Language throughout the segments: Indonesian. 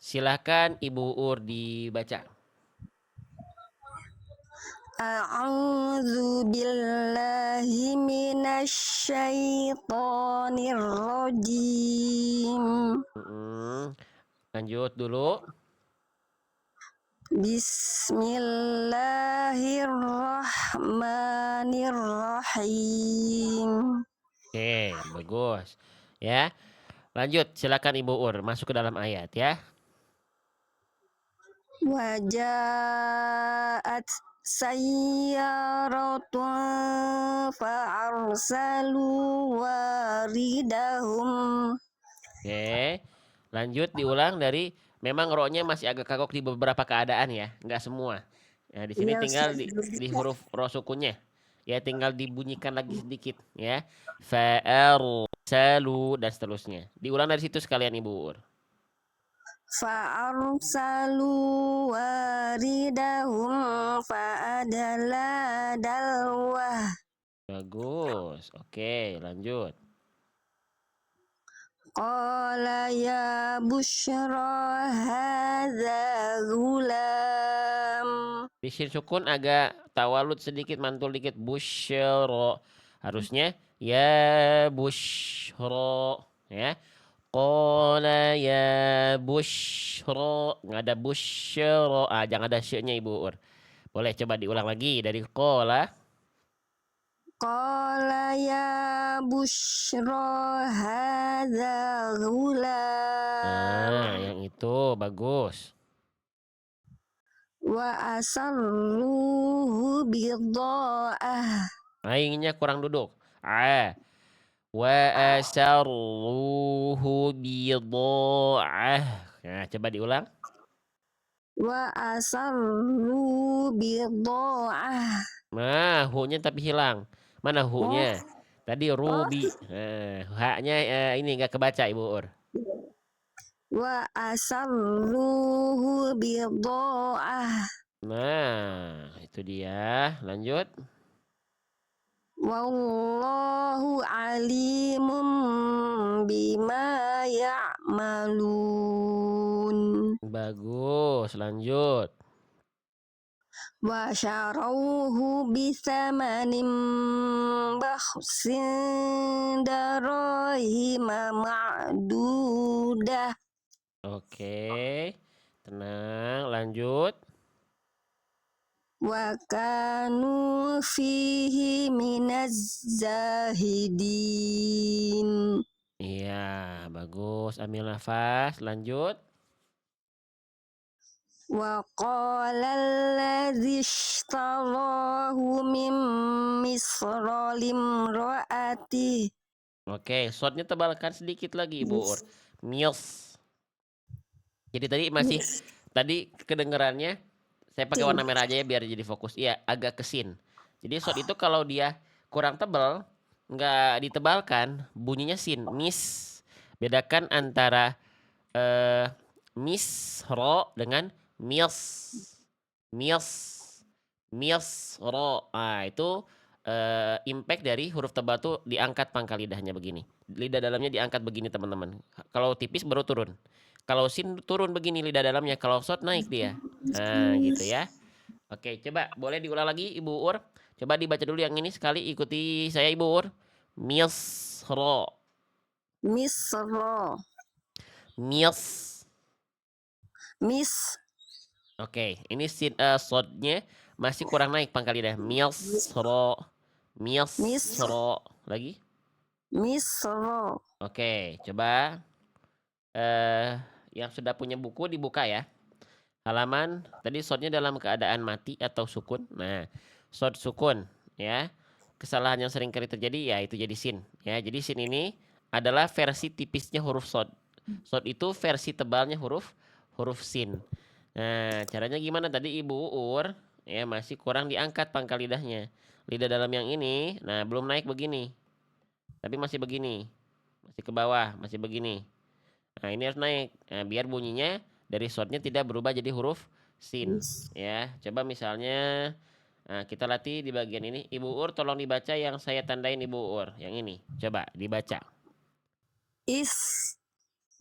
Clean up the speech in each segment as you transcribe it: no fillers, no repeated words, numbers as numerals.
Silakan Ibu Ur dibaca. A'udzu billahi minasyaitonir rajim. Lanjut dulu. Bismillahirrahmanirrahim. Oke, bagus. Ya, lanjut. Silakan Ibu Ur masuk ke dalam ayat ya. Wajaat sayyaratun fa'arsalu waridahum. Oke, lanjut diulang dari memang ro-nya masih agak kagok di beberapa keadaan ya, nggak semua. Nah, di sini Ya, tinggal Ustaz. di huruf ro sukunnya. Ya, tinggal dibunyikan lagi sedikit ya. Fa'arsalu dan seterusnya. Diulang dari situ sekalian Ibu Ur. Fa'arsalu waridahum fa'adala dalwah. Bagus. Oke, lanjut. Qala ya busyra hadza gulam. Di shin sukun agak tawalud sedikit, mantul dikit. Busyro. Harusnya ya busyro ya. Qala ya busyro. Nggak ada busyro. Ah, jangan ada syeknya Ibu Ur. Boleh coba diulang lagi dari qala. Qala ya busyra hadza gulam. Nah, yang itu bagus. Wa asarruhu bidha'ah. Ainnya kurang duduk. Ah. Wa asarruhu bidha'ah. Nah, coba diulang. Wa asarruhu bidha'ah. Nah, hu-nya tapi hilang. Mana Oh, hu-nya? Tadi oh. ruby. H-nya ini nggak kebaca Ibu Ur. Wa asarruhu bidha'ah. Nah, itu dia. Lanjut. Wallahu alimun bima ya'malun. Bagus. Lanjut. Wa syarauhu bisamanim bakhsin darahima ma'dudah. Oke. Tenang. Lanjut. Wa kanu fihi minaz zahidin. Iya, bagus. Ambil nafas. Lanjut. Wa qala alladzi ishtarahu min misra limraati. Oke, shotnya tebalkan sedikit lagi Ibu Ur. Mils. Jadi tadi kedengerannya saya pakai Sin. warna merah aja ya biar jadi fokus. Iya, agak kesin. Jadi shot itu kalau dia kurang tebal, nggak ditebalkan, bunyinya sin, mis. Bedakan antara eh misro dengan mils. Mils. Misro. Ah, itu impact dari huruf tebal tuh diangkat pangkal lidahnya begini. Lidah dalamnya diangkat begini, teman-teman. Kalau tipis baru turun. Kalau sin turun begini lidah dalamnya, kalau short naik dia. Nah, gitu ya. Oke, coba boleh diulang lagi Ibu Ur. Coba dibaca dulu yang ini sekali, ikuti saya Ibu Ur. Misro. Misra. Mis. Mis. Oke, ini shotnya masih kurang naik pangkal lidah. Misro. Mis. Misro. Lagi. Misra. Oke, coba yang sudah punya buku dibuka ya. Halaman tadi shotnya dalam keadaan mati atau sukun. Nah, shot sukun ya. Kesalahan yang sering kali terjadi ya itu jadi sin ya. Jadi sin ini adalah versi tipisnya huruf shot. Shot itu versi tebalnya huruf huruf sin. Nah, caranya gimana tadi Ibu Ur? Ya, masih kurang diangkat pangkal lidahnya. Lidah dalam yang ini, nah belum naik begini. Tapi masih begini. Masih ke bawah, masih begini. Nah, ini harus naik. Nah, biar bunyinya dari shortnya tidak berubah jadi huruf sin. Ya, coba misalnya kita latih di bagian ini. Ibu Ur tolong dibaca yang saya tandain Ibu Ur. Yang ini. Coba dibaca. Is.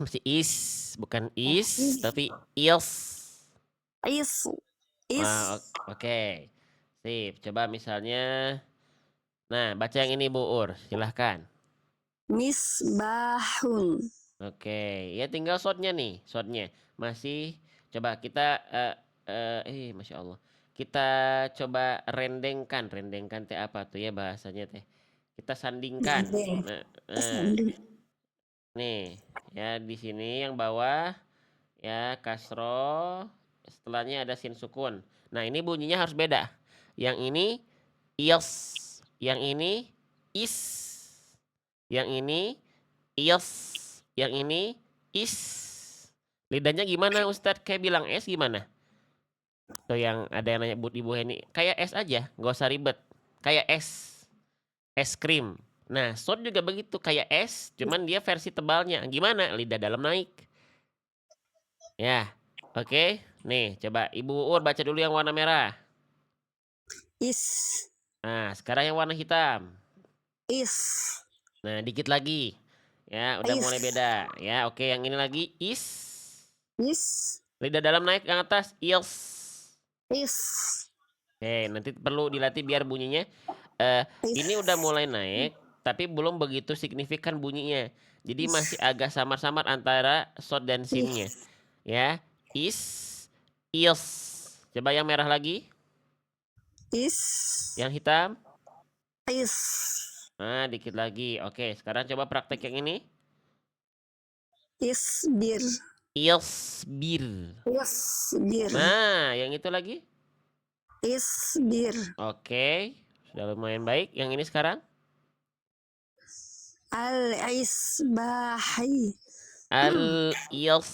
Mesti is, bukan is, Is. tapi is. Is. Is. Oke. Sip. Coba misalnya, nah baca yang ini Bu Ur, silahkan. Misbahun. Oke, ya tinggal shotnya nih, shotnya masih. Coba kita, masya Allah, kita coba rendengkan teh apa tuh ya bahasanya teh? Kita sandingkan. Dendeng. Nah, Sanding. nih ya di sini yang bawah ya kasro, setelahnya ada sin sukun. Nah ini bunyinya harus beda. Yang ini ios, yang ini is, yang ini ios, yang ini is. Lidahnya gimana Ustadz? Kayak bilang es gimana? Tuh yang ada yang nanya Ibu Heni. Kayak es aja, nggak usah ribet. Kayak es krim. Nah, sot juga begitu, kayak es, cuman dia versi tebalnya. Gimana? Lidah dalam naik. Ya, oke. Nih, coba Ibu Ur baca dulu yang warna merah. Is. Nah, sekarang yang warna hitam. Is. Nah, dikit lagi. Ya, udah mulai Is. beda. Ya, oke. Yang ini lagi is. Is. Lidah dalam naik yang atas is. Is. Oke, nanti perlu dilatih biar bunyinya ini udah Is. mulai naik, tapi belum begitu signifikan bunyinya. Jadi masih agak samar-samar antara short dan sinnya. Is. Ya, is. Coba yang merah lagi, Is. yang hitam. Is. Nah, dikit lagi. Oke, sekarang coba praktek yang ini. Isbir. Isbir. Isbir. Nah, yang itu lagi. Isbir. Oke, sudah lumayan baik. Yang ini sekarang. Al-isbahi. Al-isbahi.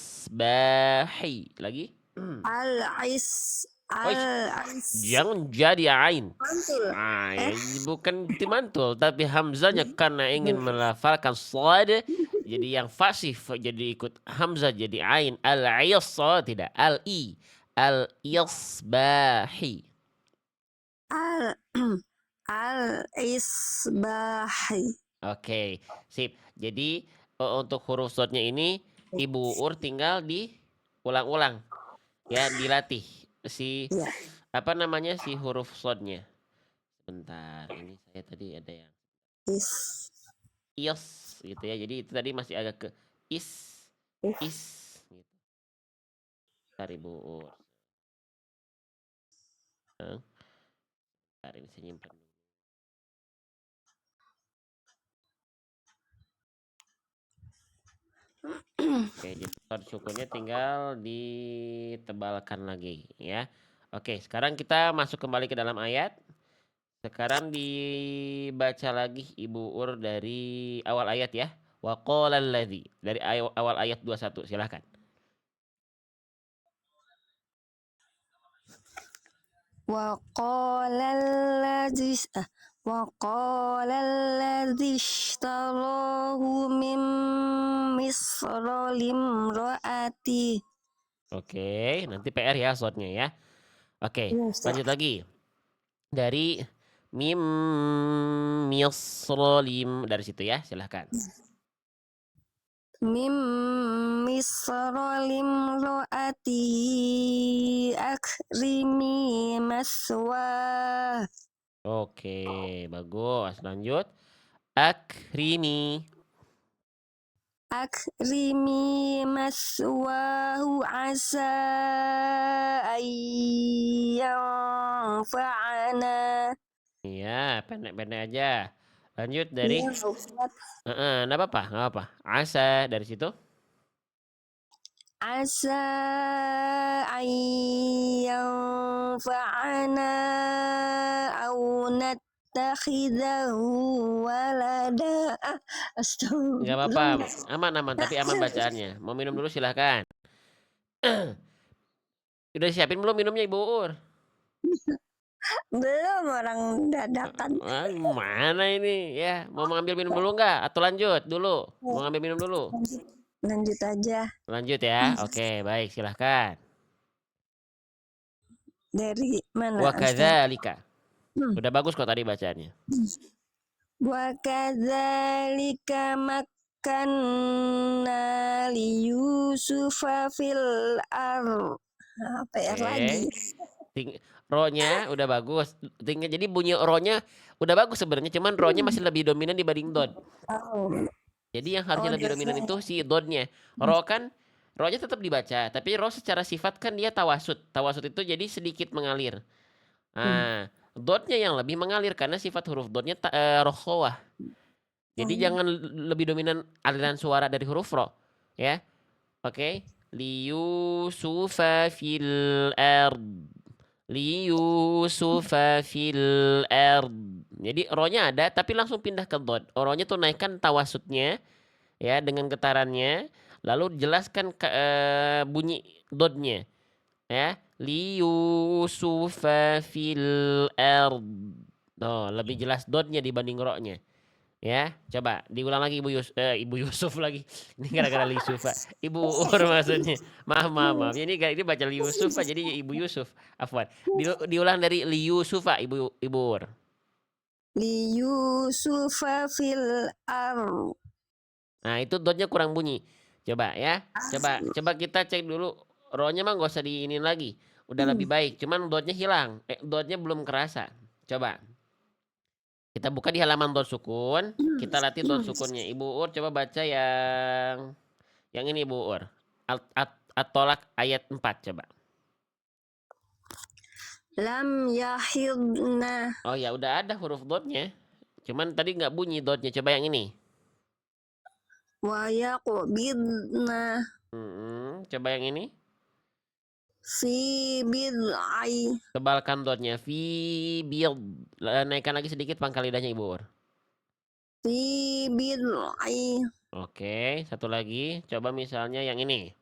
Lagi. Al-is. Al-is. Jangan jadi ain. Mantul. Ya, bukan timantul, tapi hamzanya karena ingin melafalkan shad, jadi yang fasih jadi ikut hamzah jadi ain. Al-is tidak al-i. Al-isbahi. Al-isbahi. Oke, sip. Jadi untuk huruf shadnya ini Ibu Ur tinggal diulang-ulang. Ya, dilatih si Ya. apa namanya si huruf shadnya. Sebentar, ini saya tadi ada yang Is. ios gitu ya. Jadi itu tadi masih agak ke is gitu. Bentar Ibu Ur. Bentar ini saya nyimpan dulu. Oke, jadi sukunnya tinggal ditebalkan lagi ya. Oke, sekarang kita masuk kembali ke dalam ayat. Sekarang dibaca lagi Ibu Ur dari awal ayat ya. Wa qala alladzi dari awal ayat 21 silahkan. Wa qala alladzi ishtarahu min Misra limraati. Oke, nanti PR ya shotnya ya. Oke, Iya, Ustaz. lanjut lagi. Dari mim misrolim dari situ ya, silahkan. Mim Misra limraati akrimi maswa. Oke, bagus. Lanjut. Akrimi. Akrimi maswahu asa ayyanfa'ana. Iya, pendek-pendek aja. Lanjut dari Iya, Ustaz. nggak apa-apa. Asa dari situ. Asa ayyanfa'ana au nattakhidahu walada. Nggak apa-apa. Astagfirullah. Aman, tapi aman bacaannya. Mau minum dulu silahkan. Udah siapin belum minumnya Ibu Ur? Belum, orang dadakan. Mana ini ya? Mau mengambil minum dulu nggak? Atau lanjut dulu? Mau ngambil minum dulu? Lanjut aja. Lanjut ya. Oke, baik silahkan. Dari mana, Wa Ustaz? kadzalika. Udah bagus kok tadi bacaannya. Wa kadzalika Makanna li Yusufa fil apa ya lagi? Oke. Ro-nya udah bagus. Jadi bunyi ro-nya udah bagus sebenarnya, cuman ro-nya masih lebih dominan dibanding dot. Oh, Jadi yang harusnya lebih dominan dotnya. itu si dot-nya. Ro kan ro-nya tetap dibaca, tapi ro secara sifat kan dia tawasud. Tawasud itu jadi sedikit mengalir. Nah, dotnya yang lebih mengalir karena sifat huruf dotnya rokhawah. Jadi jangan lebih dominan aliran suara dari huruf ro, ya. Oke. Liyusufa fil ard. Liyusufa fil ard. Jadi ro-nya ada tapi langsung pindah ke dot. Ro-nya tuh naikkan tawasudnya ya dengan getarannya, lalu jelaskan bunyi dotnya ya. Liyusufa fil ard. Oh, lebih jelas dotnya dibanding ro-nya. Ya, coba diulang lagi Ibu Yusuf lagi. Ini gara-gara Li Yusufa. Ibu Ur maksudnya. Maaf. Ini baca Li Yusufa jadi Ibu Yusuf. Afwan. Diulang dari Li Yusufa Ibu Ur. Li Yusufa fil Nah, itu dotnya kurang bunyi. Coba ya. Coba kita cek dulu. Ro-nya mah nggak usah diinin lagi. Udah lebih baik. Cuman dotnya hilang. Dotnya belum kerasa. Coba. Kita buka di halaman dot sukun. Kita latih dot sukunnya. Ibu Ur coba baca yang ini Ibu Ur. At-Tolak ayat 4 coba. Lam yahidna Oh ya udah ada huruf dotnya. Cuman tadi nggak bunyi dotnya. Coba yang ini. wa yaqbidna Coba yang ini. fi bid'ai Tebalkan dotnya. Fi build. Naikkan lagi sedikit pangkal lidahnya Ibu Ur. fi bid'ai Oke, satu lagi. Coba misalnya yang ini.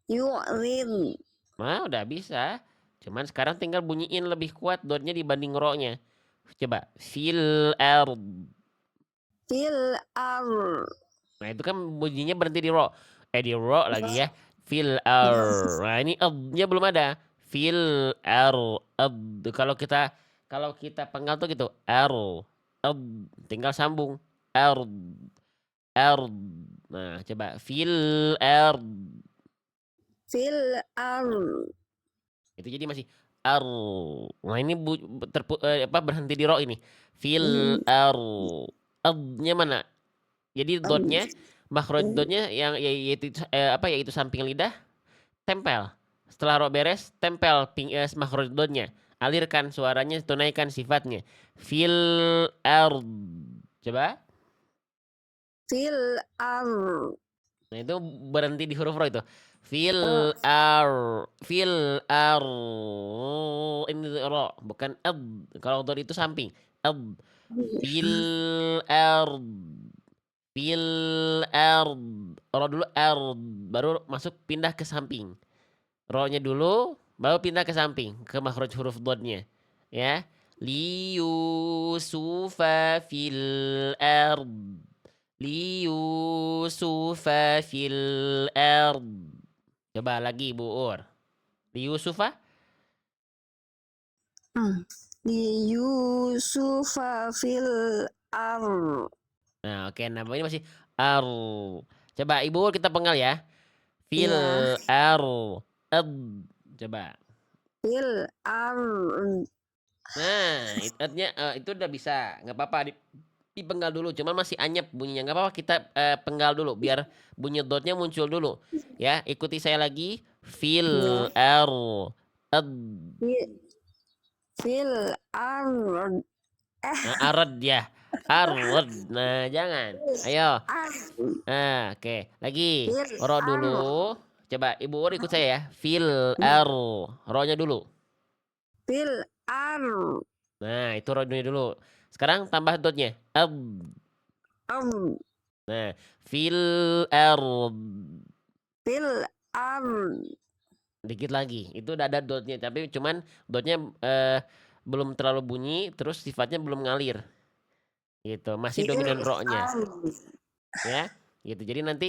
yu'rid Nah, udah bisa. Cuman sekarang tinggal bunyiin lebih kuat dotnya dibanding ro-nya. Coba. Fil ard. fil ar Nah, itu kan bunyinya berhenti di ro. Di ro lagi ya. Fil ar. Nah, ini nya belum ada. Fil ar. Kalau kita penggal tuh gitu. Ar. Tinggal sambung. Ar. Ar. Nah, coba fil ar. fil ar Itu jadi masih ar. Nah, ini berhenti di ro ini. Fil ar. Nya mana? Jadi dotnya, makhraj dotnya yang yaitu samping lidah tempel. Setelah ro beres, tempel makhraj dotnya. Alirkan suaranya, tunaikan sifatnya. Fil ard. Coba. fil ar Nah, itu berhenti di huruf ro itu. Fil ar. Fil ar. Ini ro, bukan ad. Kalau dot itu samping. Ad. Fil ard. Fil ard. Ro dulu ard. Baru masuk pindah ke samping. Ro-nya dulu, baru pindah ke samping. Ke makhraj huruf dotnya. Ya. Li Yusufa fil ard. Li Yusufa fil ard. Coba lagi Bu Ur. Li Yusufa. li Yusufa fil ar Nah, oke. Nah, ini masih ar. Coba Ibu Ur kita penggal ya. Fil Iya. ar. Ad. Coba. fil ar Nah, itu udah bisa. Nggak apa-apa dipenggal dulu. Cuman masih anyep bunyinya. Nggak apa-apa kita penggal dulu biar bunyi dotnya muncul dulu. Ya, ikuti saya lagi. Fil Iya. ar. Ad. fil ar Nah, arad ya. Arad. Nah, jangan. Ayo. ar Nah, oke. Lagi. fil Ro ar dulu. Coba Ibu Ur ikut saya ya. Fil ar. Ro-nya dulu. fil ar Nah, itu ro-nya dulu. Sekarang tambah dotnya. Ab. ar Nah, fil ard. fil ar Dikit lagi. Itu udah ada dotnya, tapi cuman dotnya belum terlalu bunyi, terus sifatnya belum ngalir. Gitu. Masih fil dominan ro-nya. ar Ya. Gitu. Jadi nanti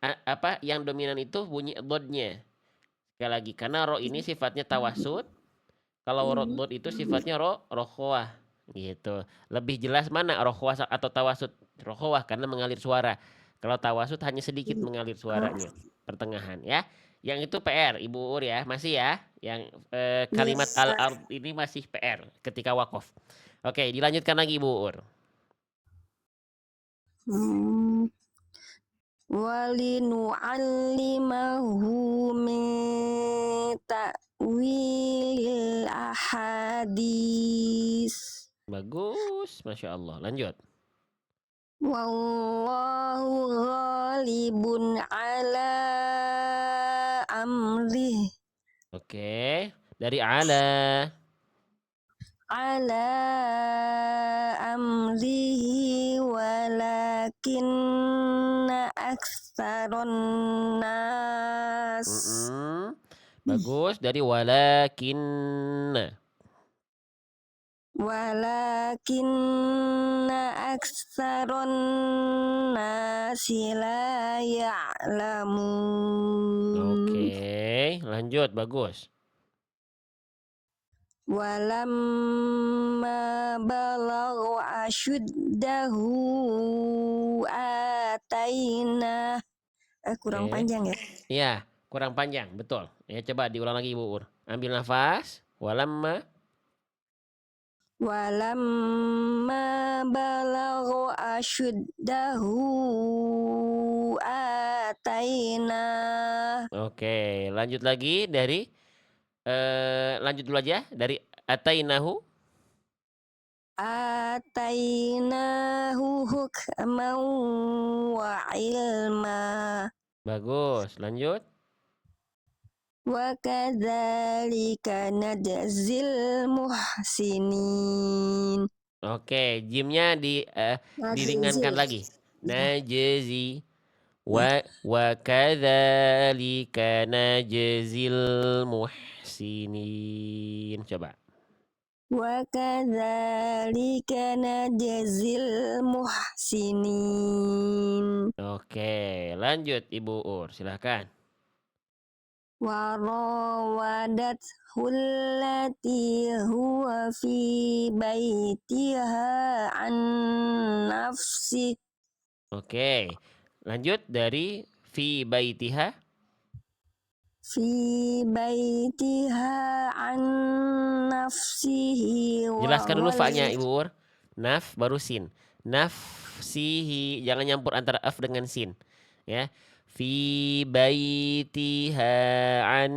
apa yang dominan itu bunyi dotnya. Sekali lagi, karena ro ini sifatnya tawasud. Kalau dot itu sifatnya rokhwah. Gitu. Lebih jelas mana rokhwah atau tawasud? rokhawah karena mengalir suara. Kalau tawasud hanya sedikit mengalir suaranya, pertengahan ya. Yang itu PR, Ibu Ur ya, masih ya. Yang kalimat Yes. al-ard ini masih PR ketika wakof. Oke, dilanjutkan lagi Ibu Ur. Hmm. Walinu'allimahu min ta'wil ahadis. Bagus, Masya Allah. Lanjut. Wallahu ghalibun ala amrih. Oke, dari ala. Ala amrihi walakinna aktsaron nas. Bagus, dari walakin. Walakinna aktsaron nasi la ya'lamun. Oke, lanjut, bagus. Walamma balagha asyuddahu ataina. Kurang Oke. panjang ya. Iya, kurang panjang, betul. Ya, coba diulang lagi Ibu Ur. Ambil nafas. Walamma. Walamma balagha asyuddahu ataina. Oke, lanjut lagi dari lanjut dulu aja dari atainahu. Atainahu hukman wa ilma. Bagus, lanjut. Wa kadzalika najzil muhsinin. Oke, jimnya diringankan lagi. Najzi wa kadzalika najzil muhsinin. Coba. Wa kadzalika najzil muhsinin. Oke, lanjut Ibu Ur, silahkan. Wa rawadathu allati huwa fi baitiha an nafsi. Oke, lanjut dari fi baitiha. Fi baitiha an nafsihi wa Jelaskan dulu fa-nya Ibu Ur. Naf baru sin. Nafsihi, jangan nyampur antara af dengan sin. Ya. Fi baitiha an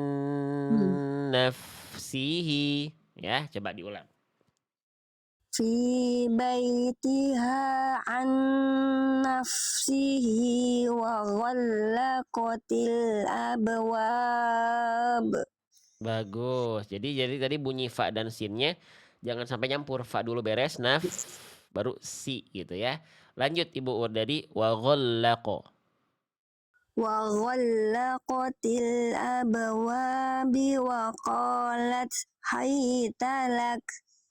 nafsihi. Ya, coba diulang. fi baitiha an nafsihi wa ghallaqatil abwab. Bagus. Jadi tadi bunyi fa dan sinnya jangan sampai nyampur. Fa dulu beres, naf baru si gitu ya. Lanjut Ibu Ur dari wa ghallaqo. Wa ghallaqatil abwabi wa qalat haytalak.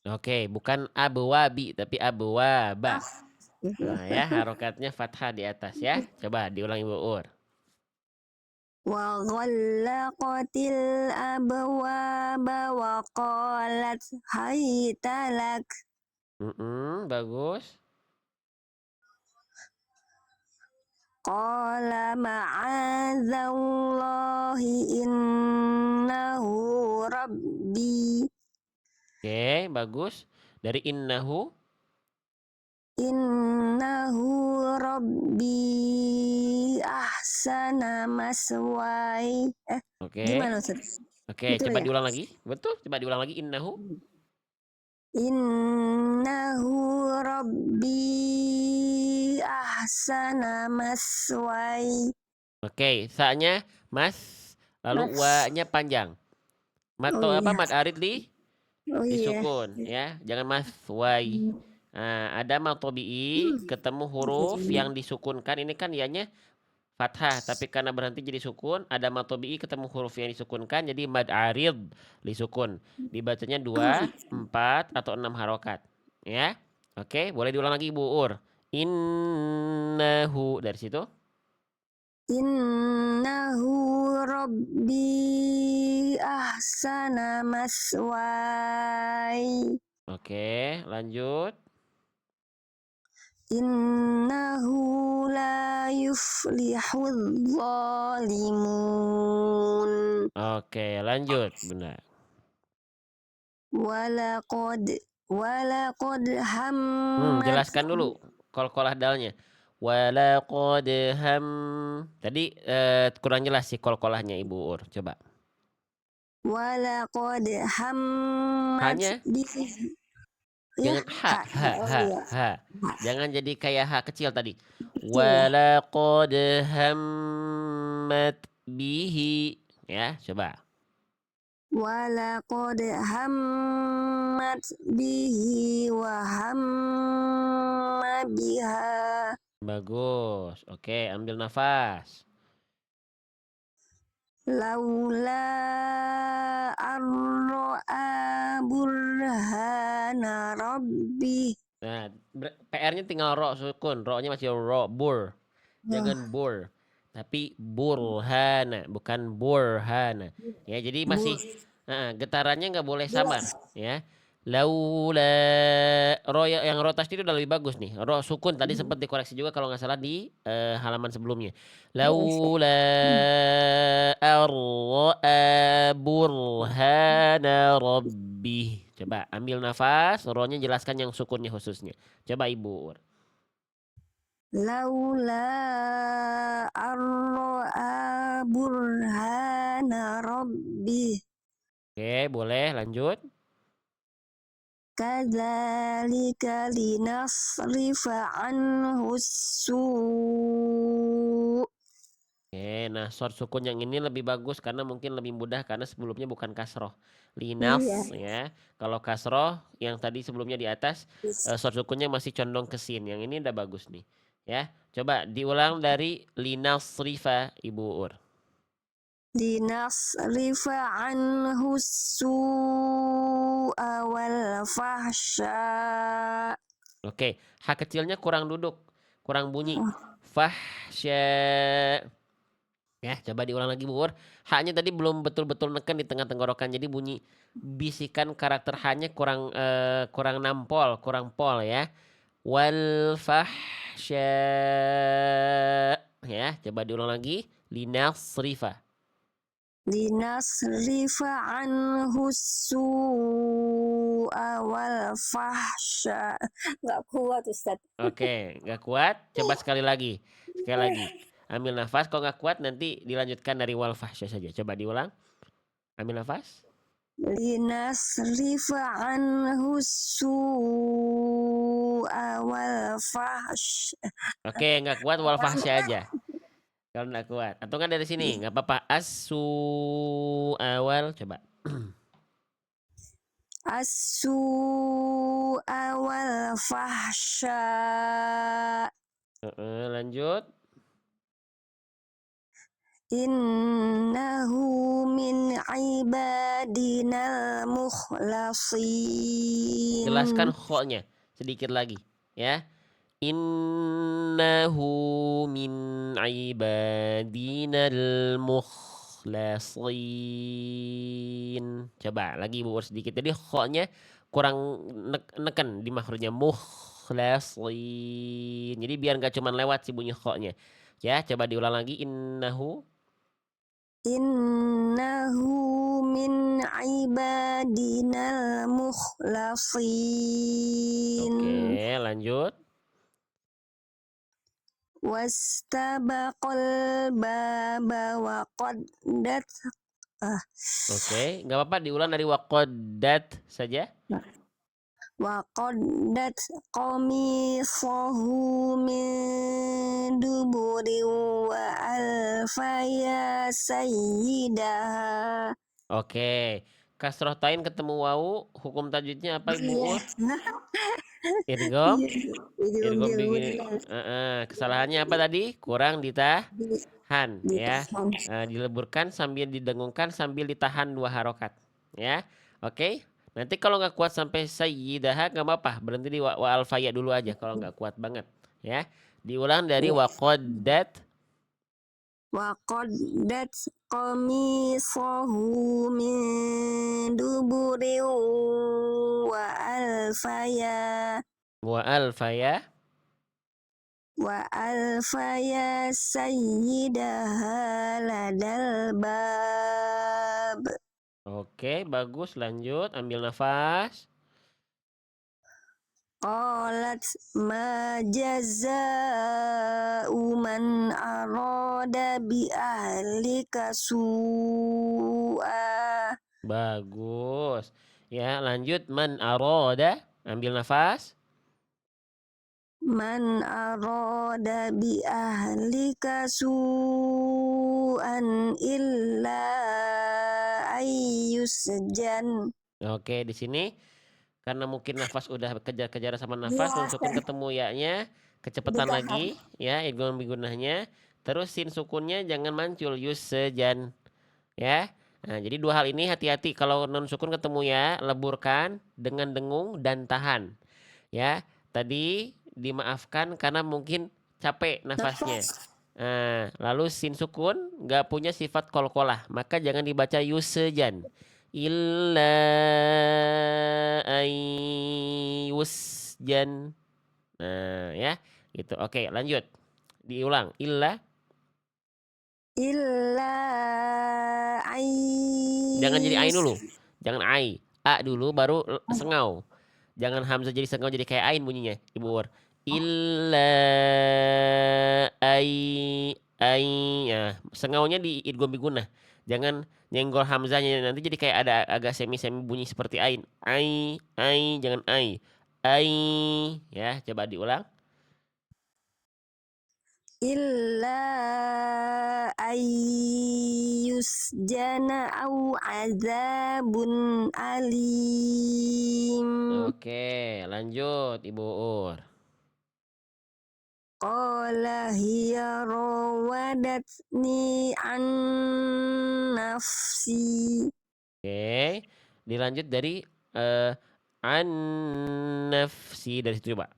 Oke, bukan abwabi tapi abwaba. Nah ya, harokatnya fathah di atas ya. Coba diulang Ibu Ur. Wa ghallaqatil abwaba wa qalat haytalak. Bagus. Qala ma'adzallahi innahu rabbi. Oke, bagus. Dari innahu. Innahu rabbi ahsana maswai. Oke. Gimana Ustaz? Oke, Betul coba ya? diulang lagi. Betul, coba diulang lagi innahu. Innahu rabbi ahsana maswai. Oke, sa-nya mas, lalu Mas. wa-nya panjang. Oh Mad iya. aridli Oh iya. disukun ya, jangan mas wai. Nah, ada mad tabi'i ketemu huruf yang disukunkan, ini kan ianya fathah, tapi karena berhenti jadi sukun, ada mad tabi'i ketemu huruf yang disukunkan jadi mad arid disukun. Dibacanya 2, 4 atau 6 harokat. Ya. Oke, boleh diulang lagi Ibu Ur. Innahu dari situ. Innahu rabbi ahsana maswai. Oke, lanjut. Innahu la yuflihul zalimun. Oke, lanjut. Benar. Walaqad hammat Jelaskan dulu kol-kolah dalnya. Walaqad ham. Tadi kurang jelas sih kol-kolahnya Ibu Ur. Coba. walaqad hammat Hanya bihi ya jangan ha, ha, oh ha, iya ha. Jangan jadi kayak ha kecil tadi. kecil ya. Walaqad hammat bihi. Ya, coba. Walaqad hammat bihi wa hamma biha Bagus. Oke, ambil nafas. laula arro'a burhana rabbi. Nah, PR-nya tinggal ro sukun. Ro-nya masih ro, bur. Jangan bur. Tapi burhana, bukan burhana. Ya, jadi Bu, masih getarannya nggak boleh samar, ya. Laula ro yang ro tasdid itu udah lebih bagus nih. Ro sukun tadi sempat dikoreksi juga kalau nggak salah di halaman sebelumnya. Laula arra'a burhana rabbih. Coba ambil nafas, ro-nya jelaskan yang sukunnya khususnya. Coba Ibu. laula arro'a burhana rabbi Oke, boleh lanjut. kadzalika linasrifa anhu su. Oke, nah short sukun yang ini lebih bagus karena mungkin lebih mudah karena sebelumnya bukan kasroh. Iya. Linas ya. Kalau kasroh yang tadi sebelumnya di atas short sukunnya masih condong ke sin. Yang ini udah bagus nih. Ya, coba diulang dari linas rifa Ibu Ur. Linasrifa anhu su'a wal fahsya. Oke, H kecilnya kurang duduk, kurang bunyi. Fahsya. Ya, coba diulang lagi Bu Ur. H-nya tadi belum betul-betul neken di tengah tenggorokan. Jadi bunyi bisikan karakter H-nya kurang nampol, kurang pol ya. Wal fahsya. Ya, coba diulang lagi. Linasrifa. Linasrifa anhu su'a wal fahsya. Nggak kuat Ustaz. Oke, nggak kuat? Coba sekali lagi. Sekali lagi. Ambil nafas. Kalau nggak kuat nanti dilanjutkan dari wal fahsya saja. Coba diulang. Ambil nafas. Linasrifa anhu su'a wal fahsya. Oke, nggak kuat wal fahsya aja. Kalau nggak kuat. Atau kan dari sini, nggak apa-apa. Asu awal, coba. As-su'a wal fahsya. Lanjut. Innahu min ibadinal mukhlasin. Jelaskan kho-nya sedikit lagi, ya. Innahu min ibadinal mukhlasin. Coba lagi Bu sedikit. Jadi kho-nya kurang neken di makhrajnya mukhlasin. Jadi biar nggak cuma lewat sih bunyi kho-nya. Ya, coba diulang lagi. Innahu min ibadinal mukhlasin. Oke, lanjut. Wastabaqal baba wa qaddat. Oke, nggak apa-apa diulang dari waqaddat saja. Wa qaddat qamisahu min duburin wa alfaya sayyidaha. Oke. Kasroh tain ketemu wau, hukum tajwidnya apa Ibu Iya, Ur? Idgham? iya, Idgham diam-diam kesalahannya apa tadi? Kurang ditahan ya. ditahan. Dileburkan sambil didengungkan sambil ditahan 2 harokat. Ya. Oke. Nanti kalau nggak kuat sampai sayyidaha nggak apa-apa. Berhenti di wa alfaya dulu aja kalau nggak kuat banget. Ya. Diulang dari waqaddat. Wa qaddat qamisahu min duburin wa alfaya Wa alfaya. wa alfaya sayyidaha ladal bab. Oke, bagus. Lanjut, ambil nafas. Qalat ma jaza'u man arada bi ahlika su'a. Bagus. Ya, lanjut. Man aroda. Ambil nafas. Man arada bi ahlika su'an illa ayyusjan. Oke, di sini karena mungkin nafas udah kejar-kejar sama nafas, nun sukun ketemu ya-nya, kecepatan lagi ya idgham bigunahnya. Terus sin sukunnya jangan mancul yusjan ya. Nah, jadi dua hal ini hati-hati kalau nun sukun ketemu ya, leburkan dengan dengung dan tahan. Ya, tadi dimaafkan karena mungkin capek nafasnya. Nah, lalu sin sukun nggak punya sifat kolkolah, maka jangan dibaca yusejan. Illa yusjan. Nah, ya, gitu. Oke, lanjut. Diulang. Illa. Illa Jangan jadi ain ayyus. dulu. Jangan ai. A dulu baru sengau. Jangan hamzah jadi sengau jadi kayak ain bunyinya, Ibu Ur. Illa ai ya, sengaunya di idgham bigunah. Jangan nyenggol hamzahnya nanti jadi kayak ada agak semi-semi bunyi seperti ain. Ai, jangan ai. Ai ya, coba diulang. Illa ayyus jana au azabun alim. Oke, lanjut Ibu Ur. Qala hiya rawadatni an nafsi. Oke, dilanjut dari eh an nafsi dari situ coba.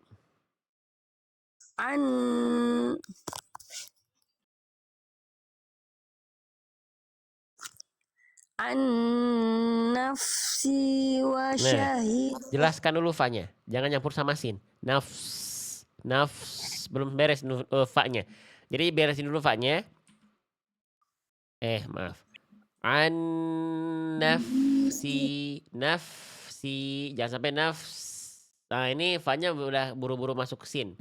An an nafsi wa Nah, syahid. jelaskan dulu fa-nya. Jangan nyampur sama sin. Nafs, nafs belum beres fa-nya. Jadi beresin dulu fa-nya. Maaf. An nafsi, nafsi. Jangan sampai nafs. Nah, ini fa-nya udah buru-buru masuk ke sin.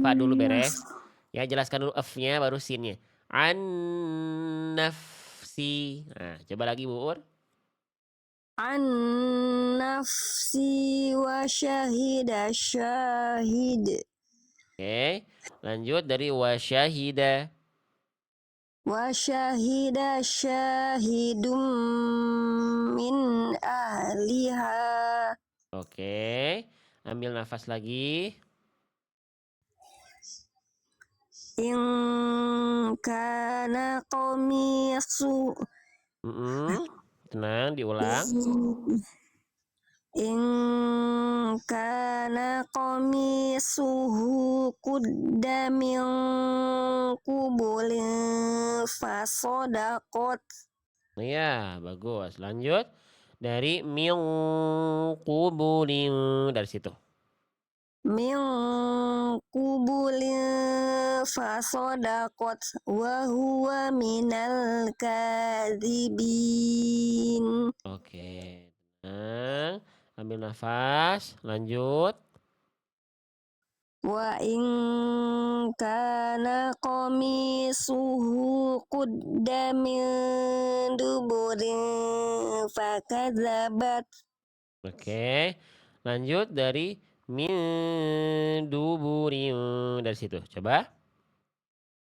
Fa dulu beres. Ya, jelaskan dulu f-nya baru sin-nya. An nafsi. Nah, coba lagi Bu Ur. An nafsi wa syahida syahid. Oke, lanjut dari wasyahida. Wa syahida syahidum min ahliha. Oke, ambil nafas lagi. In kana qamisu. Tenang, diulang. In kana qamisuhu qudda min qubulin fasodaqat. Ya, bagus. Lanjut dari min qubulin dari situ. Min qubulin fasodaqat wa huwa minal kadhibin. Oke, tenang. Ambil nafas. Lanjut. Wa in kana qamisuhu qudda min duburin fakadzabat. Oke, lanjut dari min duburin dari situ. Coba.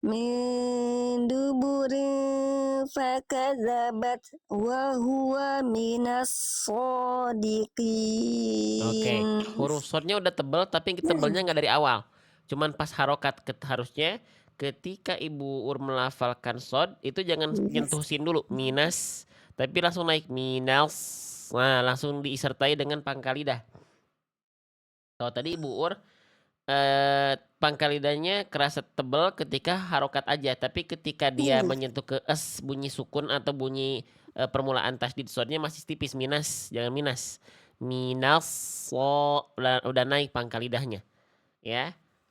Min duburin fakadzabat wa huwa minas Oke, sodiqin. huruf shortnya udah tebel tapi tebalnya nggak dari awal. Cuman pas harokat harusnya ketika Ibu Ur melafalkan short itu jangan nyentuh sin dulu, minas, tapi langsung naik minas. Nah, langsung disertai dengan pangkal lidah. Kalau tadi Ibu Ur pangkal lidahnya kerasa tebel ketika harokat aja, tapi ketika dia menyentuh ke es bunyi sukun atau bunyi permulaan tasdid shortnya masih tipis minas, jangan minas. Minas udah naik pangkal lidahnya, ya.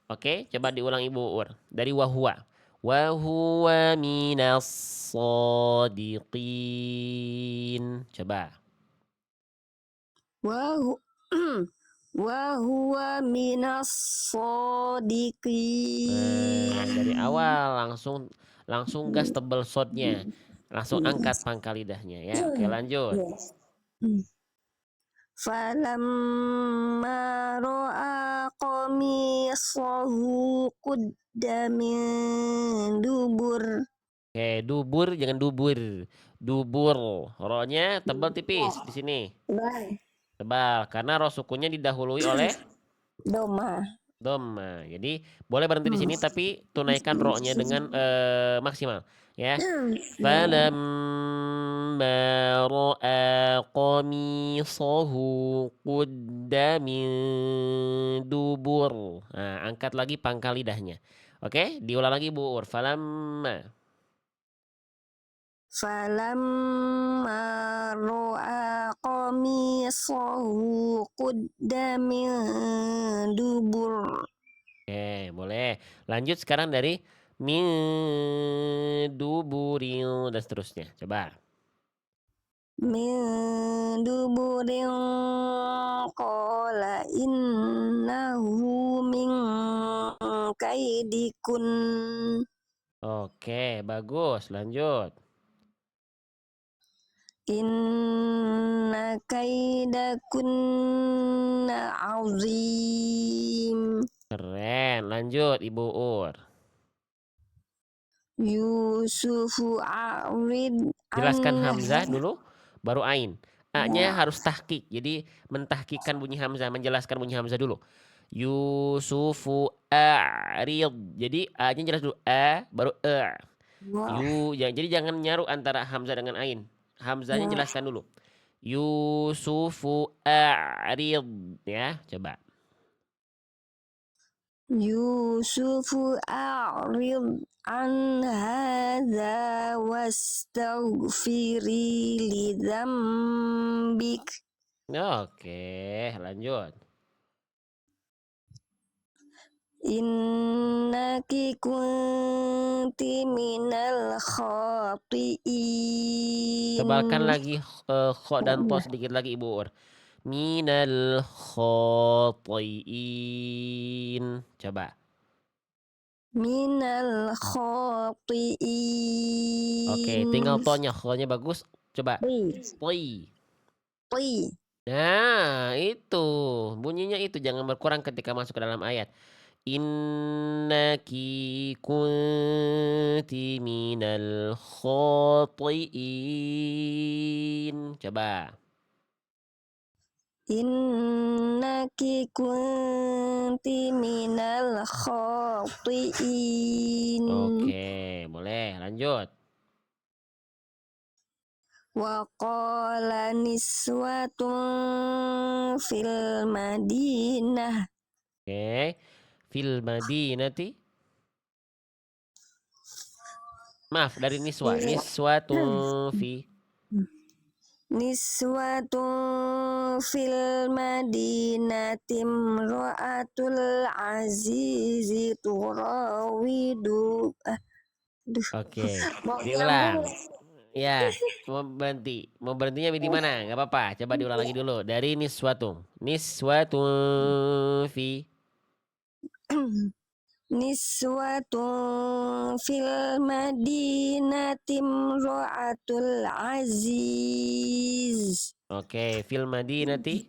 Oke, coba diulang Ibu Ur. Dari wahwa. Wahuwa minas sodiqin. Coba. Wahu wa huwa minas Nah, dari shodiqin. awal langsung langsung gas tebel shotnya. Langsung angkat pangkal lidahnya ya. Oke, lanjut. Yes. Falamma ra'a qamisahu qudda min dubur. Oke, dubur jangan dubur. Dubur. Ro-nya tebal tipis di sini. Bye. Tebal karena ro sukunnya didahului oleh Doma. dhamma. Jadi boleh berhenti di sini tapi tunaikan ro-nya dengan maksimal ya. Falamma ra'a qamisahu qudda min dubur. Nah, angkat lagi pangkal lidahnya. Oke, diulang lagi Bu Ur. Falamma. Falamma ra'a qamisahu qudda min dubur. Oke, boleh. Lanjut sekarang dari min duburil dan seterusnya. Coba. Min duburin qala innahu min kaidikun. Oke, bagus. Lanjut. Inna kaidakunna azim. Keren. Lanjut Ibu Ur. Yusufu a'rid Jelaskan an hamzah dulu, baru ain. A-nya harus tahqiq. Jadi mentahqiqkan bunyi hamzah, menjelaskan bunyi hamzah dulu. Yusufu a'rid. Jadi A-nya jelas dulu. A baru E. Jadi jangan nyaru antara hamzah dengan ain. Hamzahnya jelaskan dulu. Yusufu a'rid ya, coba. Yusufu a'rid an hadza wastaghfiri li dzambik. Oke, lanjut. Innaki kunti minal khati'in. Tebalkan lagi kho dan to sedikit lagi Ibu Ur. Minal khotiin. Coba. Minal Oke, tinggal khati'in. to-nya. Kho-nya bagus. Coba. Ti. Toi. Ti. Nah, itu. Bunyinya itu. Jangan berkurang ketika masuk ke dalam ayat. Innaki kunti minal khotiin. Coba. Innaki kunti minal khati'in. Oke, boleh. Lanjut. Wa qala niswatun fil madinah. Oke. Fil madinati. Maaf, dari niswa. Niswatun fi. Niswatun fil madinati imra'atul azizi turawidu. Oke, Mau diulang. nyambung. Ya, mau berhenti. Mau berhentinya di mana? Gak apa-apa. Coba diulang lagi dulu. Dari niswatun. Niswatun fi. Niswatun fil madinati imra'atul aziz. Oke, fil madinati.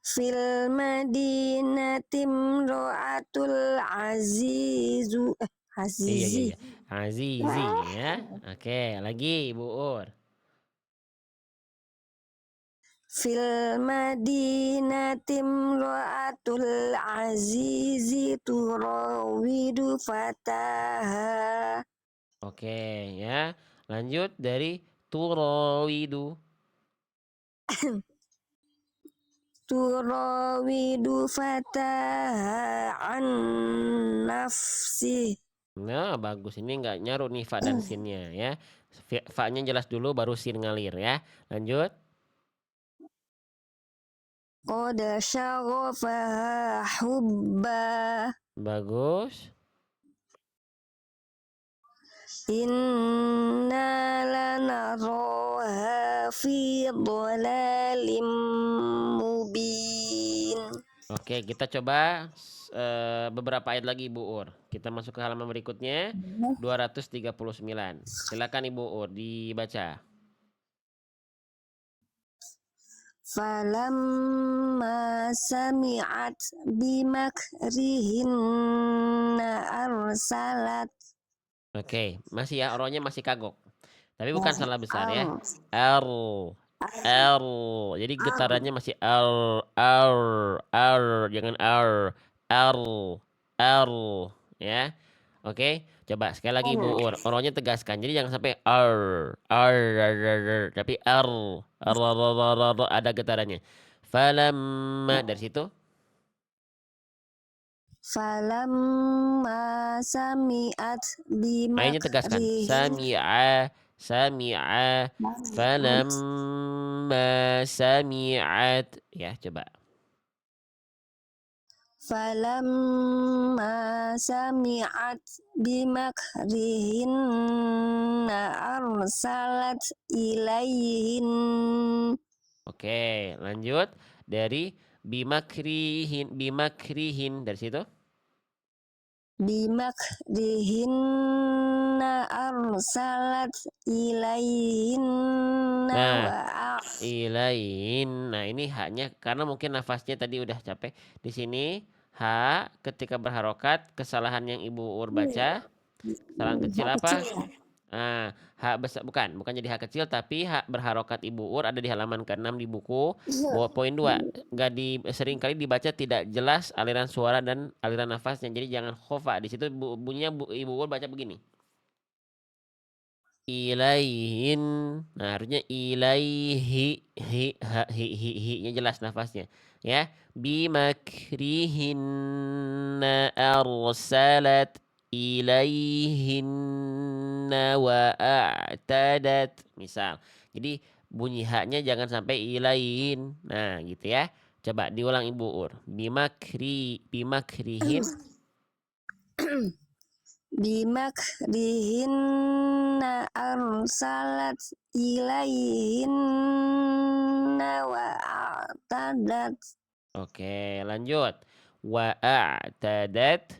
Fil madinati imra'atul azizu. Iya, iya, Azizi. iya. Azizi ya. Oke, lagi Bu Ur. Fil madinati imra'atul azizi turawidu fataha. Oke, ya. Lanjut dari turawidu. Turawidu fataha an nafsi. Nah, bagus. Ini nggak nyaru nih fa dan sinnya ya. Fa-nya jelas dulu baru sin ngalir ya. Lanjut. qad syaghafaha hubba. Bagus. Inna lanaraha fi dhalalin mubin. Oke, kita coba beberapa ayat lagi Ibu Ur. Kita masuk ke halaman berikutnya 239. Silakan Ibu Ur dibaca. Falamma sami'at bimakrihinna arsalat. Oke, masih ya oronya masih kagok. Tapi bukan salah besar ya. Ar- R R. Jadi getarannya masih R, jangan R, R ya. Oke, coba sekali lagi Ibu Ur. Oronya tegaskan. Jadi jangan sampai R, tapi R, ada getarannya. Falamma dari situ. Falamma sami'at Mainnya tegaskan. Sami'a. Falamma sami'at. Ya, coba. Falamma sami'at bimakrihinna arsalat ilaihin. Oke, lanjut. Dari bimakrihin dari situ. Bimakrihinna arsalat ilaihinna Nah, wa Nah, ini haknya karena mungkin nafasnya tadi udah capek. Di sini h ketika berharokat, kesalahan yang Ibu Ur baca, kesalahan kecil apa? Nah, hak besar bukan jadi hak kecil tapi hak berharokat Ibu Ur ada di halaman ke-6 di buku. Poin 2, sering kali dibaca tidak jelas aliran suara dan aliran nafasnya. Jadi jangan khofa. Di situ bunyinya Ibu Ur baca begini. Ilaihin. Nah, harusnya ilaihi hi-nya jelas nafasnya. Ya. Bimakrihinna arsalat ilaihinna wa a'tadat. Misal. Jadi bunyi haknya jangan sampai ilaihin. Nah, gitu ya. Coba diulang Ibu Ur. Bimakrihin. bimakrihinna arsalat ilaihinna wa a'tadat. Oke, lanjut. Wa a'tadat.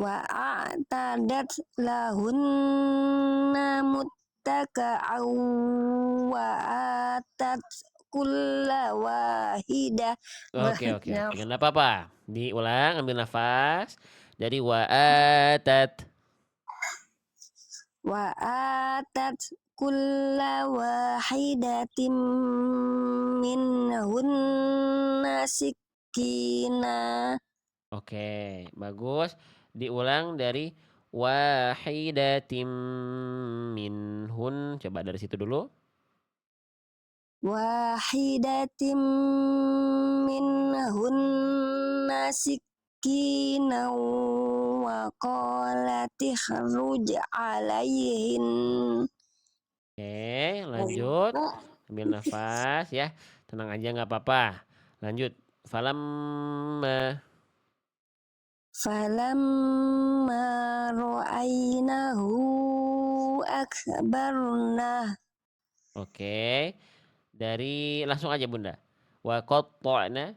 Wa'atadat lahunna muttaka'aw wa'atat kulla wahidah. Oke. Enggak apa-apa. Diulang, ambil nafas. Dari wa'atat. Wa'atat kulla wahidatim minhunna sikina. Oke, bagus. Diulang dari wahidatim minhun. Coba dari situ dulu. Wahidatim minhunna sikina wa qalat ikhruj alaihin. Oke, lanjut. Ambil nafas ya. Tenang aja nggak apa-apa. Lanjut. Falamma ra'ainahu akbarna. Oke. Dari langsung aja Bunda. Wa qatta'na.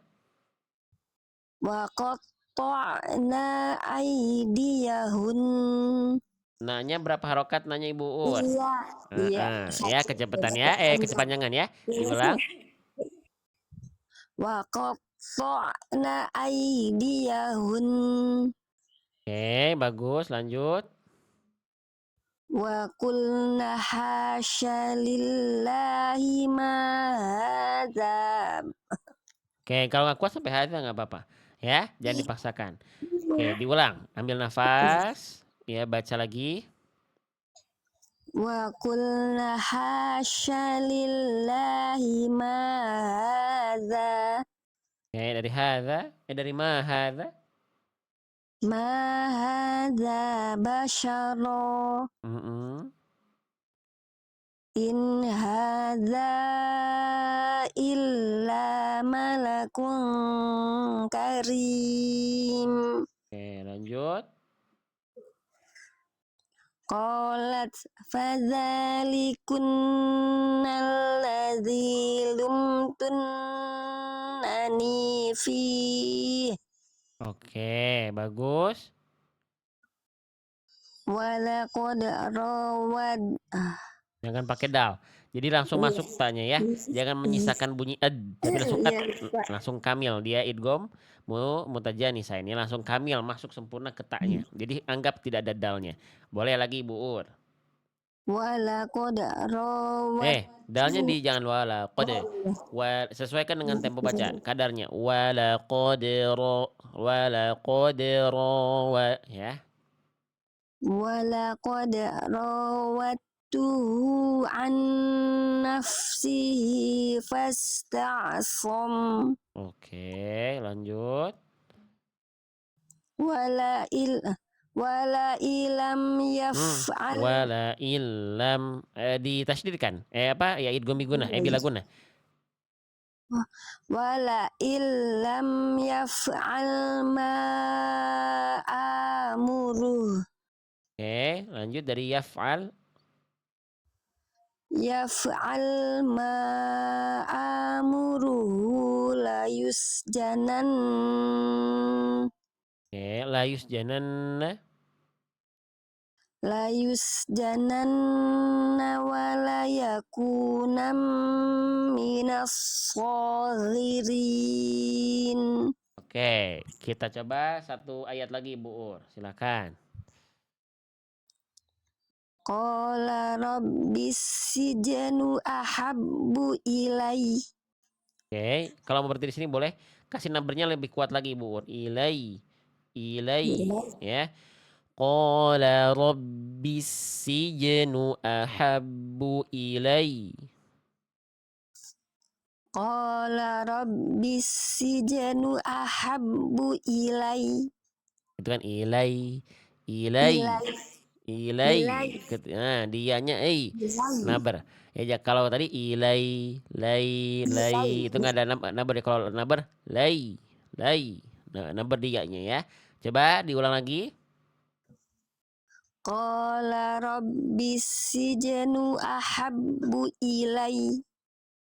Wa qatta'na aydiyahun. Nanya berapa harokat nanya Ibu Ur? Iya, iya. Ya kecepatan ya. Kepanjangan ya. Diulang. Wa qatta'na aydiyahun. Oke, bagus. Lanjut. Wa qulna hasya lillahi ma hadza. Oke, kalau nggak kuat sampai hadza nggak apa-apa. Ya, jangan dipaksakan. Oke, diulang. Ambil nafas. Ya, baca lagi. Wa qulna hasya lillahi ma hadza. Oke, dari hadza. Dari ma hadza. Ma hadza basyara. Mm-mm. In hadza illa malakun karim. Oke, lanjut. Qalat fadzalikunna alladzi lumtunnani fih Oke, bagus. walaqad rawad Jangan pakai dal. Jadi langsung masuk tanya ya. Jangan menyisakan bunyi ed, tapi langsung ed. Langsung kamil. Dia idgom mutajanisa ini langsung kamil masuk sempurna ke taknya. Jadi anggap tidak ada dalnya. Boleh lagi Ibu Ur. walaqad rawad Dalnya di jangan wala qad. Sesuaikan dengan tempo baca, kadarnya. Wala qadra ya. walaqad rawattuhu an nafsihi fasta'sam Oke, lanjut. wala il wala ilam yaf'al Wala illam ditasydidkan. Apa? Ya idgham bi gunnah, bila gunnah. wala illam yaf'al ma amuruh Oke, lanjut dari yaf'al. yaf'al ma amuruhu la yusjanan Oke, la yusjananna. la yusjananna wa la yakunam minas shaghirin. Oke, kita coba satu ayat lagi Bu Ur. Silakan. Qala rabbis sijnu ahabbu ilai. Oke, kalau mau berhenti di sini boleh kasih numbernya lebih kuat lagi Bu Ur. Ilai ya. Qala rabbis sijnu ahabbu ilai. Qala rabbis sijnu ahabbu ilai. Itu kan ilai. Nah, dianya nabar. Ya kalau tadi ilai, lai itu nggak ada nabar ya. Kalau nabar lai. Nah, nabar dianya ya. Coba diulang lagi. Qala rabbis sijnu ahabbu ilai.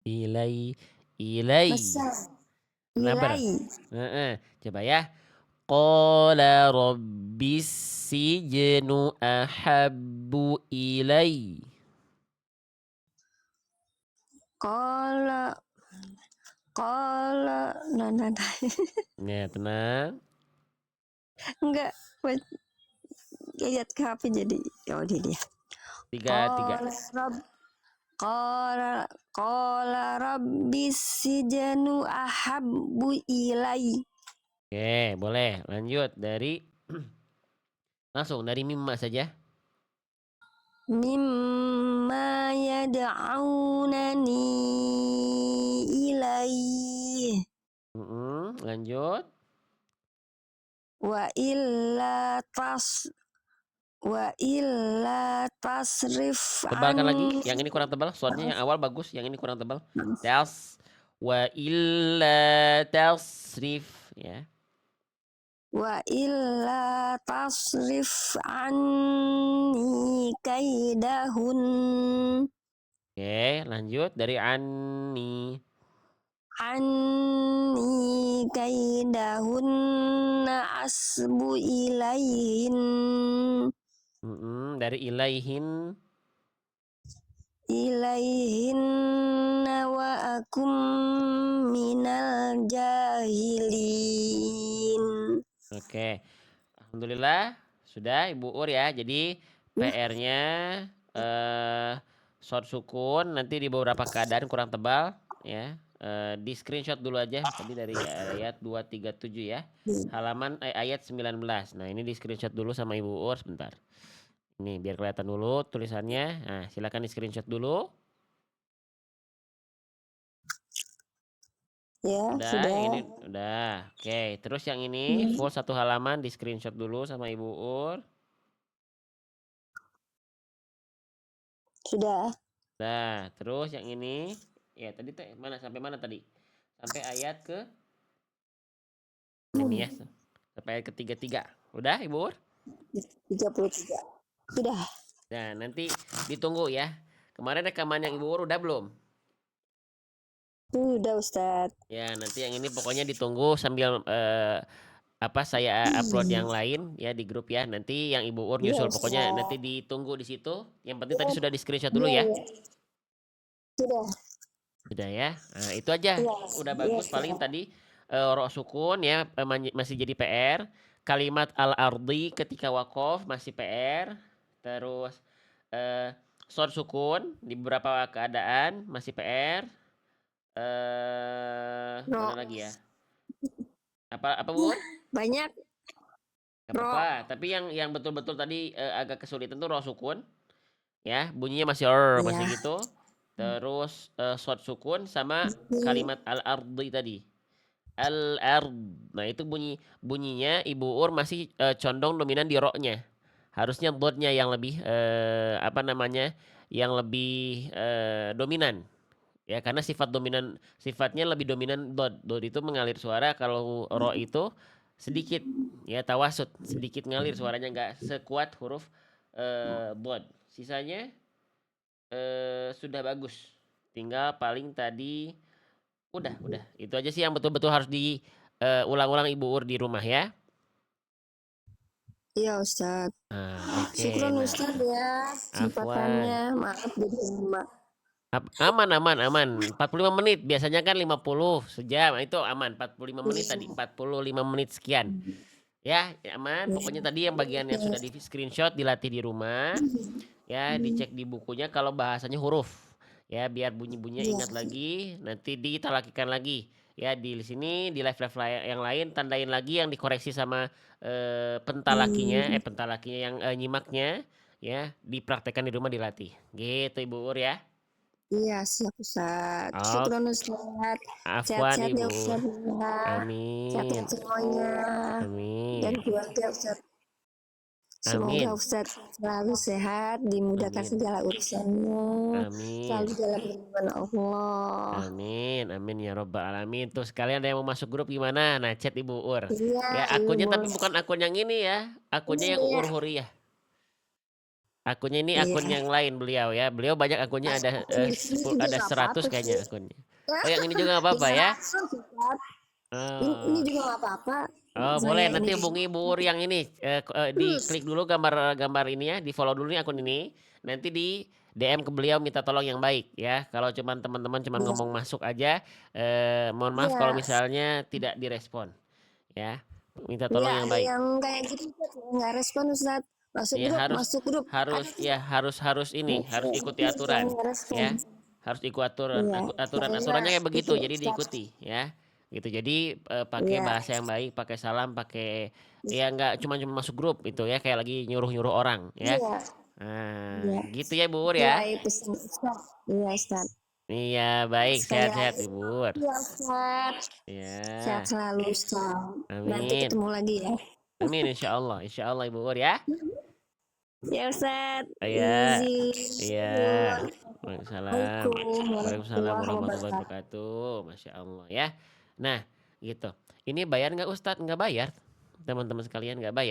Ilai. Nabar. Ilai. Coba ya. Qala rabbis sijnu ahabbu ilai. Qala nah. Ya, tenang. Enggak lihat ke HP jadi oh dia. Tiga. Qala rabbis sijnu ahabbu ilai. Oke, boleh. Lanjut dari langsung dari mimma saja. Mimma yad'aunani ilai. Lanjut. Wa illa tasrif Tebalkan lagi. Yang ini kurang tebal. Soalnya yang awal bagus, yang ini kurang tebal. Wa illa tasrif ya. Wa illa tasrif anni kaidahun. Oke, lanjut dari anni Kaidahun asbu ilaihin. dari ilaihin Wa akum minal jahilin. Oke. Alhamdulillah sudah Ibu Ur ya. Jadi PR-nya short sukun nanti di beberapa keadaan kurang tebal ya. Di screenshot dulu aja tadi dari ayat 237 ya. Halaman ayat 19. Nah, ini di screenshot dulu sama Ibu Ur sebentar. Ini biar kelihatan dulu tulisannya. Nah, silakan di screenshot dulu. Ya, Udah, yang ini udah. Oke, terus yang ini full satu halaman di screenshot dulu sama Ibu Ur. Sudah. Nah, terus yang ini, ya tadi teh mana sampai mana tadi? Sampai ayat ke ini ya, sampai ayat ke-33. Udah, Ibu Ur? 33. Sudah. Nah, nanti ditunggu ya. Kemarin rekaman yang Ibu Ur udah belum? Sudah, Ustaz. Ya, nanti yang ini pokoknya ditunggu sambil saya upload yang lain ya di grup ya. Nanti yang Ibu Ur Iya, nyusul pokoknya Ustaz. nanti ditunggu di situ. Yang penting tadi Iya, sudah di-screenshot dulu iya, ya. iya. Sudah. Sudah ya. Nah, itu aja. Iya, Udah iya, bagus paling Ustaz. tadi ro sukun ya masih jadi PR. Kalimat al-ardi ketika wakof masih PR. Terus eh short sukun di beberapa keadaan masih PR. Mana Ro. lagi ya? Apa Bur? Banyak. Gak Ro. apa-apa. Tapi yang betul-betul tadi agak kesulitan tuh ro sukun. Ya, bunyinya masih masih Iya. gitu. Terus short sukun sama kalimat al-ardi tadi. Al-ard. Nah, itu bunyinya Ibu Ur masih condong dominan di ro-nya. Harusnya dotnya yang lebih Yang lebih dominan. Ya, karena sifatnya lebih dominan dot. Dot itu mengalir suara, kalau ro itu sedikit ya tawasud, sedikit ngalir suaranya, nggak sekuat huruf dot. Sisanya sudah bagus. Tinggal paling tadi udah. Itu aja sih yang betul-betul harus diulang-ulang Ibu Ur di rumah ya. Iya, Ustaz. Nah, oke. Syukron, Nah, Ustaz, ya. afwan. Kesempatannya. Maaf jadi lama. Aman. 45 menit. Biasanya kan 50 sejam. Nah, itu aman. 45 menit tadi. 45 menit sekian. Ya, aman. Pokoknya tadi yang bagian yang sudah di screenshot dilatih di rumah. Ya, dicek di bukunya kalau bahasanya huruf. Ya, biar bunyi-bunyinya Iya. ingat lagi. Nanti ditalakikan lagi. Ya, di sini di live-live yang lain tandain lagi yang dikoreksi sama pentalakinya yang nyimaknya. Ya, dipraktekkan di rumah, dilatih. Gitu Ibu Ur ya. Iya, siap, Ustaz. Oh, Syukron, Ustaz. afwan Sehat-sehat ya, Ibu Ur. Ustaz. Ya. Amin. Sehat-sehat semuanya. Dan Amin. keluarga, Ustaz. Semoga Amin. Ustaz selalu sehat, dimudahkan Amin. segala urusannya, selalu Amin. dalam lindungan Allah. Amin ya robbal alamin. Tuh sekalian ada yang mau masuk grup gimana? Nah, chat Ibu Ur. Iya, Ya, iya akunnya tapi boleh. bukan akun yang ini ya. Akunnya yang Iya, Uur Huriyah. Akunnya ini akun iya. yang lain beliau ya. Beliau banyak akunnya, ada Ini juga ada nggak 100 apa-apa kayaknya sih. akunnya. Oh, yang ini juga nggak apa-apa Iya, ya? langsung, Ustaz. Ini Oh, juga nggak apa-apa. oh, boleh Saya ini. nanti hubungi Ibu Ur yang ini. Diklik dulu gambar-gambar ini ya, di-follow dulu nih akun ini. Nanti di DM ke beliau minta tolong yang baik ya. Kalau cuman teman-teman cuman Iya, ngomong masuk aja, mohon maaf kalau iya. misalnya tidak direspon ya. Minta Iya, tolong yang ada baik. yang kayak gitu, Ustaz. Nggak respon, Ustaz. Masuk Ya grup, harus masuk grup. harus Ada tuh. ya harus ini, harus ikuti Yang aturan nggak respon. ya. Harus ikut aturan. Iya, kayaknya Aturannya kayak itu, begitu, jadi Ustaz. diikuti ya. Gitu. Jadi pakai Iya, bahasa yang baik, pakai salam, pakai ya nggak cuma masuk grup itu ya, kayak lagi nyuruh-nyuruh orang ya. iya, Nah, iya. gitu ya Bu Ur ya. Sesuai pesan Ustaz. Iya, Ustaz. Iya, baik, Sekali sehat-sehat lagi, Ibu Ur. iya, Ustaz. Sehat Ya, selalu, Ustaz. Nanti amin. ketemu lagi ya. Amin insya Allah Ibu Ur ya. Ya, Ustaz. Iya. Iya. Izin. Waalaikumsalam. Assalamualaikum Waalaikumsalam warahmatullahi warahmatullahi wabarakatuh. wabarakatuh. Masya Allah ya. Nah, gitu. Ini bayar nggak Ustadz? Nggak bayar. Teman-teman sekalian nggak bayar.